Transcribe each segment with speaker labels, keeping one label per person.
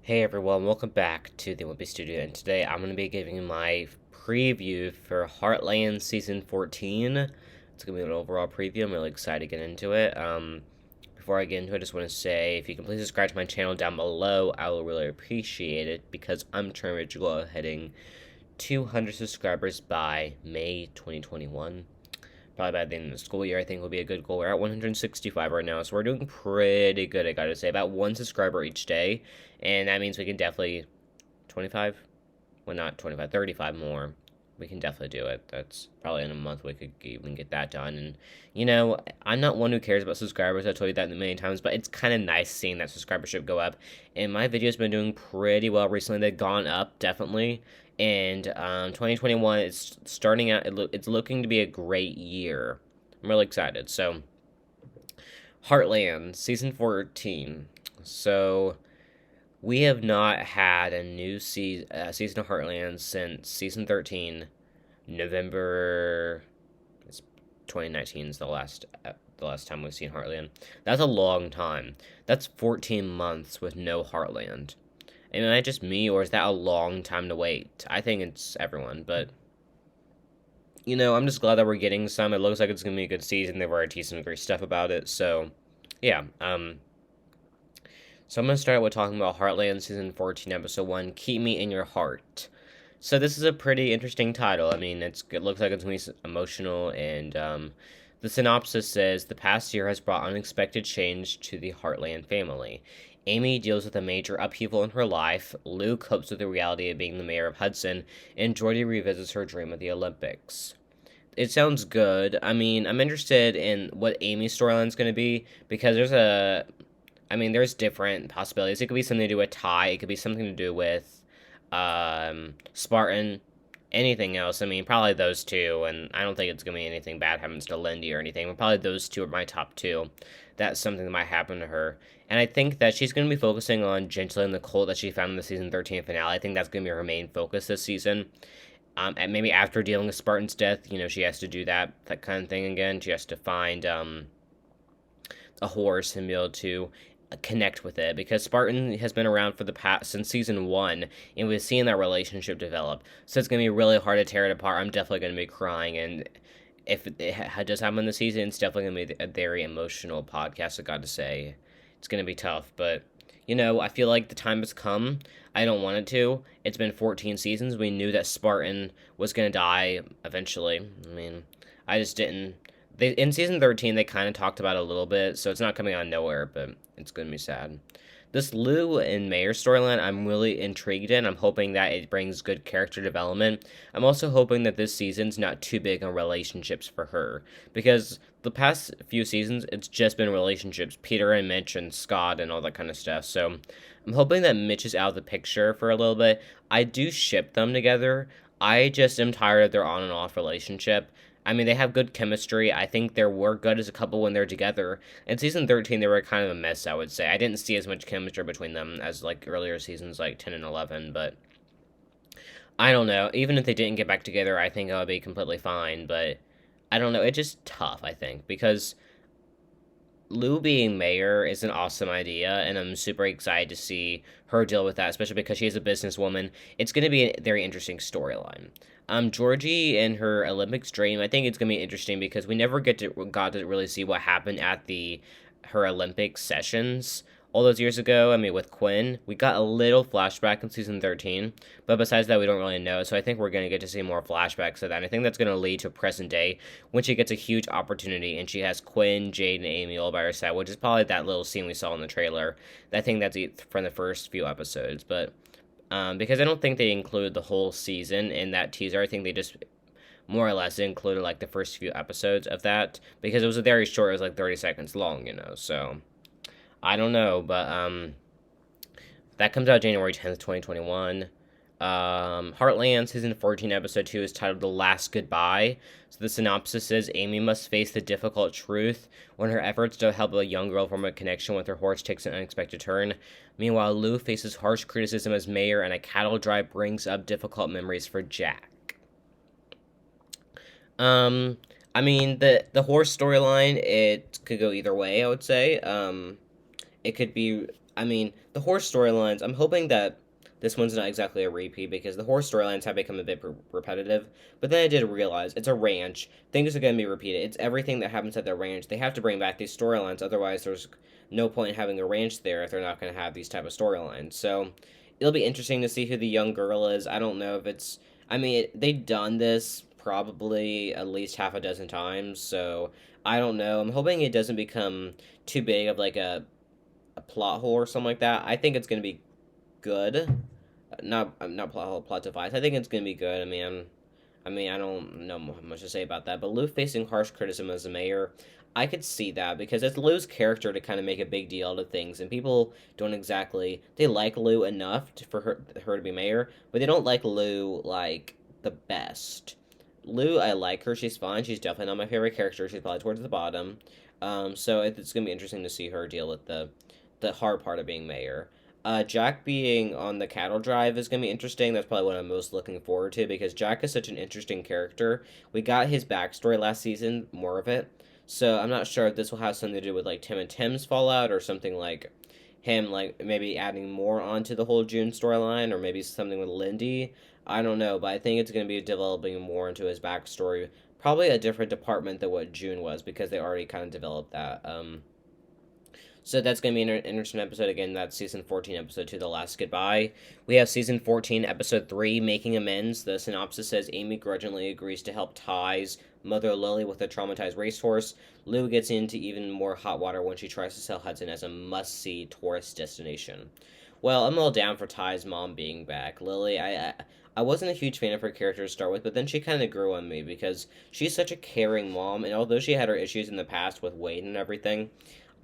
Speaker 1: Hey everyone, welcome back to the Wimpy Studio, and today I'm going to be giving my preview for Heartland Season 14. It's going to be an overall preview. I'm really excited to get into it. Before I get into it, I just want to say, if you can please subscribe to my channel down below, I will really appreciate it, because I'm trying to go hitting 200 subscribers by May 2021. Probably by the end of the school year, I think will be a good goal. We're at 165 right now, so we're doing pretty good, I gotta say. About one subscriber each day, and that means we can definitely 25, well, not 25, 35 more. We can definitely do it. That's probably in a month we could even get that done. And, I'm not one who cares about subscribers. I've told you that many times, but it's kind of nice seeing that subscribership go up. And my video's been doing pretty well recently. They've gone up, definitely. And 2021 is starting out, it's looking to be a great year. I'm really excited. So, Heartland, Season 14. So, we have not had a new season of Heartland since Season 13, November. It's 2019 is the last time we've seen Heartland. That's a long time. That's 14 months with no Heartland. Am I just me, or is that a long time to wait? I think it's everyone, but I'm just glad that we're getting some. It looks like it's gonna be a good season. They've already teased some great stuff about it, so yeah. So I'm gonna start with talking about Heartland season 14, episode 1. Keep Me in Your Heart. So this is a pretty interesting title. I mean, it looks like it's gonna be emotional, and the synopsis says the past year has brought unexpected change to the Heartland family. Amy deals with a major upheaval in her life, Lou copes with the reality of being the mayor of Hudson, and Jordy revisits her dream of the Olympics. It sounds good. I mean, I'm interested in what Amy's storyline is going to be, because there's different possibilities. It could be something to do with Ty, it could be something to do with Spartan, anything else. I mean, probably those two, and I don't think it's going to be anything bad happens to Lindy or anything, but probably those two are my top two. That's something that might happen to her. And I think that she's going to be focusing on Gently and the cult that she found in the season 13 finale. I think that's going to be her main focus this season. And maybe after dealing with Spartan's death, she has to do that kind of thing again. She has to find a horse and be able to connect with it, because Spartan has been around for the past since season 1, and we've seen that relationship develop. So it's gonna be really hard to tear it apart. I'm definitely gonna be crying, and if it does happen this season, it's definitely gonna be a very emotional podcast. I got to say, it's gonna be tough, but I feel like the time has come. I don't want it to. It's been 14 seasons. We knew that Spartan was gonna die eventually. I mean, I just didn't. In season 13, they kind of talked about it a little bit, so it's not coming out of nowhere, but it's going to be sad. This Lou and Mayor storyline, I'm really intrigued in. I'm hoping that it brings good character development. I'm also hoping that this season's not too big on relationships for her, because the past few seasons, it's just been relationships. Peter and Mitch and Scott and all that kind of stuff, so I'm hoping that Mitch is out of the picture for a little bit. I do ship them together. I just am tired of their on and off relationship. I mean, they have good chemistry. I think they were good as a couple when they're together. In season 13, they were kind of a mess, I would say. I didn't see as much chemistry between them as, earlier seasons, 10 and 11, but I don't know. Even if they didn't get back together, I think I would be completely fine, but I don't know. It's just tough, I think, because Lou being mayor is an awesome idea, and I'm super excited to see her deal with that, especially because she is a businesswoman. It's going to be a very interesting storyline. Georgie and her Olympics dream, I think it's going to be interesting, because we never got to really see what happened at her Olympic sessions all those years ago. I mean, with Quinn, we got a little flashback in season 13, but besides that, we don't really know. So I think we're going to get to see more flashbacks of that. And I think that's going to lead to present day, when she gets a huge opportunity and she has Quinn, Jade, and Amy all by her side, which is probably that little scene we saw in the trailer. I think that's from the first few episodes, but because I don't think they include the whole season in that teaser. I think they just more or less included the first few episodes of that, because it was very short. It was 30 seconds long, so I don't know, but that comes out January 10th, 2021. Heartland season 14, episode 2 is titled The Last Goodbye. So the synopsis says Amy must face the difficult truth when her efforts to help a young girl form a connection with her horse takes an unexpected turn. Meanwhile, Lou faces harsh criticism as mayor, and a cattle drive brings up difficult memories for Jack. I mean, the horse storyline, it could go either way, I would say. It could be I mean, the horse storylines, I'm hoping that this one's not exactly a repeat because the horse storylines have become a bit repetitive. But then I did realize it's a ranch. Things are going to be repeated. It's everything that happens at the ranch. They have to bring back these storylines. Otherwise, there's no point in having a ranch there if they're not going to have these type of storylines. So it'll be interesting to see who the young girl is. I don't know if it's. I mean, they've done this probably at least half a dozen times. So I don't know. I'm hoping it doesn't become too big of like a plot hole or something like that. I think it's gonna be good. Not plot hole, plot device. I think it's gonna be good. I don't know much to say about that. But Lou facing harsh criticism as a mayor, I could see that because it's Lou's character to kind of make a big deal out of things, and people don't exactly they like Lou enough for her to be mayor, but they don't like Lou like the best. Lou, I like her. She's fine. She's definitely not my favorite character. She's probably towards the bottom. So it's gonna be interesting to see her deal with the hard part of being mayor. Jack being on the cattle drive is going to be interesting. That's probably what I'm most looking forward to because Jack is such an interesting character. We got his backstory last season, more of it. So I'm not sure if this will have something to do with like Tim and Tim's fallout or something like him like maybe adding more onto the whole June storyline or maybe something with Lindy. I don't know, but I think it's going to be developing more into his backstory. Probably a different department than what June was because they already kind of developed that. So that's going to be an interesting episode. Again, that's season 14, episode 2, The Last Goodbye. We have season 14, episode 3, Making Amends. The synopsis says Amy grudgingly agrees to help Ty's mother Lily with a traumatized racehorse. Lou gets into even more hot water when she tries to sell Hudson as a must-see tourist destination. Well, I'm all down for Ty's mom being back. Lily, I wasn't a huge fan of her character to start with, but then she kind of grew on me because she's such a caring mom, and although she had her issues in the past with Wade and everything,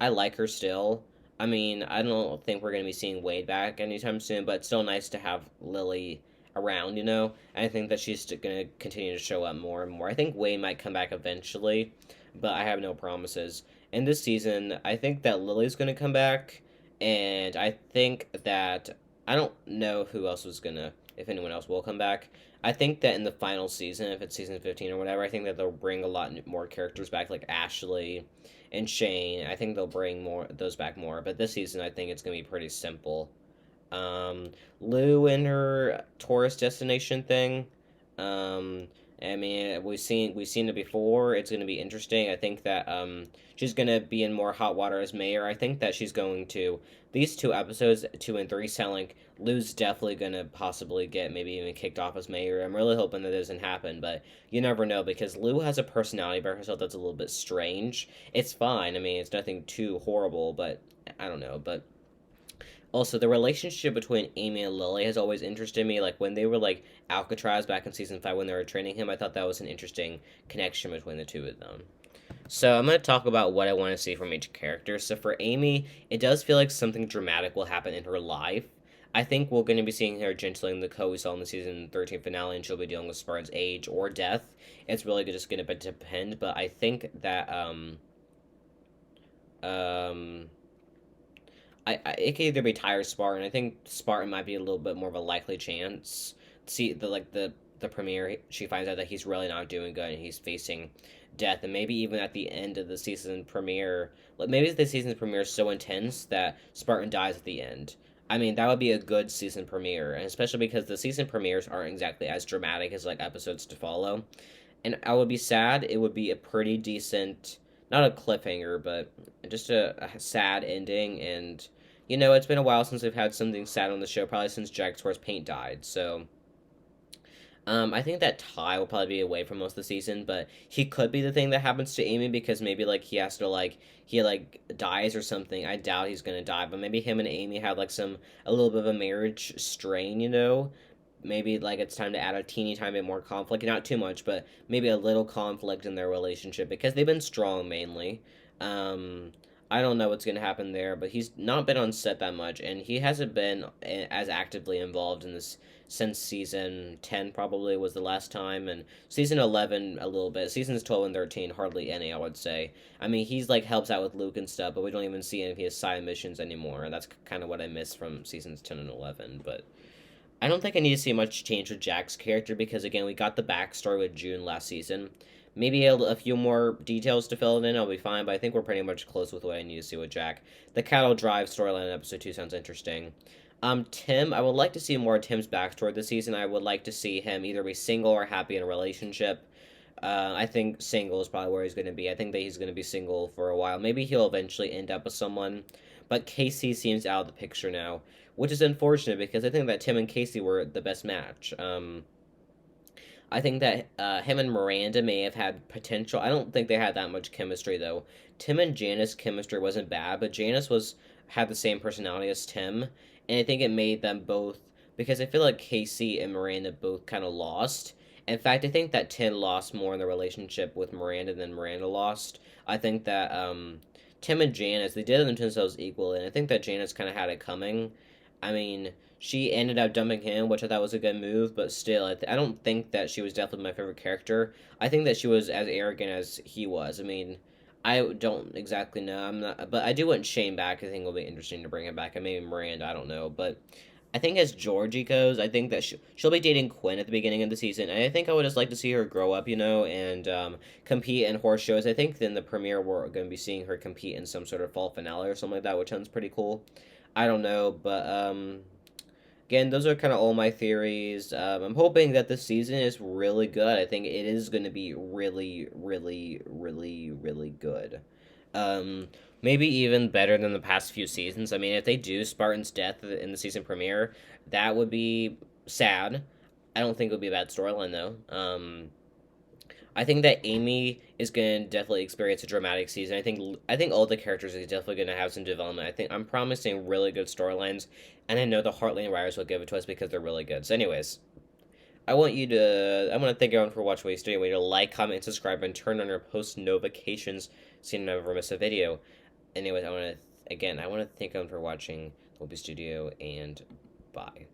Speaker 1: I like her still. I mean, I don't think we're going to be seeing Wade back anytime soon, but it's still nice to have Lily around, you know? And I think that she's going to continue to show up more and more. I think Wade might come back eventually, but I have no promises. In this season, I think that Lily's going to come back, and I think that I don't know who else is going to, if anyone else will come back. I think that in the final season, if it's season 15 or whatever, I think that they'll bring a lot more characters back, like Ashley and Shane. I think they'll bring more those back more. But this season, I think it's gonna be pretty simple. Lou and her tourist destination thing. Um, I mean, we've seen it before. It's gonna be interesting. I think that she's gonna be in more hot water as mayor. I think that she's going to these two episodes, 2 and 3, sound like Lou's definitely gonna possibly get maybe even kicked off as mayor. I'm really hoping that doesn't happen, but you never know because Lou has a personality about herself that's a little bit strange. It's fine. I mean, it's nothing too horrible, but I don't know. But also, the relationship between Amy and Lily has always interested me. Like when they were like Alcatraz back in season 5 when they were training him, I thought that was an interesting connection between the two of them. So I'm going to talk about what I want to see from each character. So for Amy, it does feel like something dramatic will happen in her life. I think we're going to be seeing her gentling the co we saw in the season 13 finale, and she'll be dealing with Spartan's age or death. It's really just going to depend, but I think that um, it could either be Ty or Spartan. I think Spartan might be a little bit more of a likely chance. See the premiere, she finds out that he's really not doing good and he's facing death, and maybe even at the end of the season premiere, like maybe the season premiere is so intense that Spartan dies at the end. I mean, that would be a good season premiere, and especially because the season premieres aren't exactly as dramatic as like episodes to follow. And I would be sad. It would be a pretty decent, not a cliffhanger, but just a sad ending. And it's been a while since we've had something sad on the show, probably since Jack Square's Paint died. So I think that Ty will probably be away for most of the season, but he could be the thing that happens to Amy because maybe like he has to he dies or something. I doubt he's gonna die, but maybe him and Amy have like a little bit of a marriage strain. Maybe like it's time to add a teeny tiny bit more conflict, not too much, but maybe a little conflict in their relationship because they've been strong mainly. Um, I don't know what's gonna happen there, but he's not been on set that much, and he hasn't been as actively involved in this since season 10 probably was the last time, and season 11 a little bit. Seasons 12 and 13 hardly any, I would say. I mean, he's like helps out with Luke and stuff, but we don't even see any of his side missions anymore, and that's kind of what I miss from seasons 10 and 11. But I don't think I need to see much change with Jack's character because again, we got the backstory with June last season. Maybe a few more details to fill it in, I'll be fine, but I think we're pretty much close with what I need to see with Jack. The cattle drive storyline in episode 2 sounds interesting. Tim, I would like to see more of Tim's backstory this season. I would like to see him either be single or happy in a relationship. I think single is probably where he's going to be. I think that he's going to be single for a while. Maybe he'll eventually end up with someone. But Casey seems out of the picture now, which is unfortunate because I think that Tim and Casey were the best match. I think that him and Miranda may have had potential. I don't think they had that much chemistry though. Tim and Janice chemistry wasn't bad, but Janice was had the same personality as Tim, and I think it made them both because I feel like Casey and Miranda both kind of lost. In fact, I think that Tim lost more in the relationship with Miranda than Miranda lost. I think that Tim and Janice they did themselves equal, and I think that Janice kind of had it coming. I mean, she ended up dumping him, which I thought was a good move, but still, I don't think that she was definitely my favorite character. I think that she was as arrogant as he was. I mean, I don't exactly know. I'm not, but I do want Shane back. I think it'll be interesting to bring him back, and maybe Miranda. I don't know, but I think as Georgie goes, I think that she'll be dating Quinn at the beginning of the season, and I think I would just like to see her grow up, and compete in horse shows. I think in the premiere we're going to be seeing her compete in some sort of fall finale or something like that, which sounds pretty cool. I don't know, but again, those are kind of all my theories. I'm hoping that this season is really good. I think it is going to be really, really, really, really good. Maybe even better than the past few seasons. I mean, if they do Spartan's death in the season premiere, that would be sad. I don't think it would be a bad storyline though. I think that Amy is going to definitely experience a dramatic season. I think all the characters are definitely going to have some development. I think I'm promising really good storylines, and I know the Heartland writers will give it to us because they're really good. So, anyways, I want to thank everyone for watching my studio. I want you to like, comment, and subscribe, and turn on your post notifications so you never miss a video. Anyways, I want to thank everyone for watching the Studio, and bye.